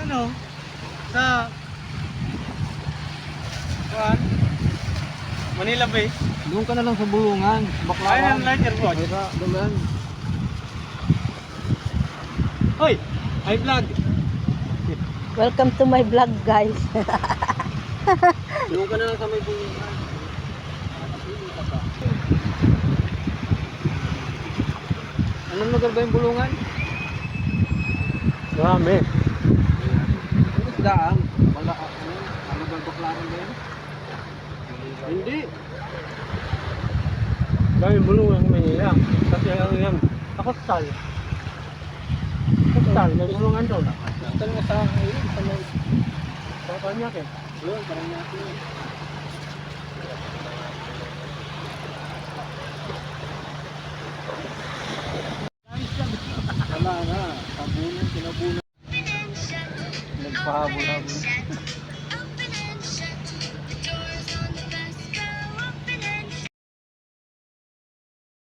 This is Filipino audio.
ano, sa kuan, Manila Bay. Doon ka na lang sa Bulungan, Ayun Baklaran. ang lighter bro. Mayra, doon. Hoy, ay vlog. Welcome to my vlog, guys. Doon ka na lang sa may Bulungan. Anong lugar ba yung Bulungan? Marami. Yung isdaan. Wala ka. Ano ba Baklaran ba yun? Hindi. Dami bulungan sa Manila. Kasi ano yan, takostal. Takostal, may bulungan doon. Tal nga sa ngayon. Sa may... Sa kanya ke. Doon, parang natin. Wala na. Tabunan, kinabunan. Nagpahabol-habol.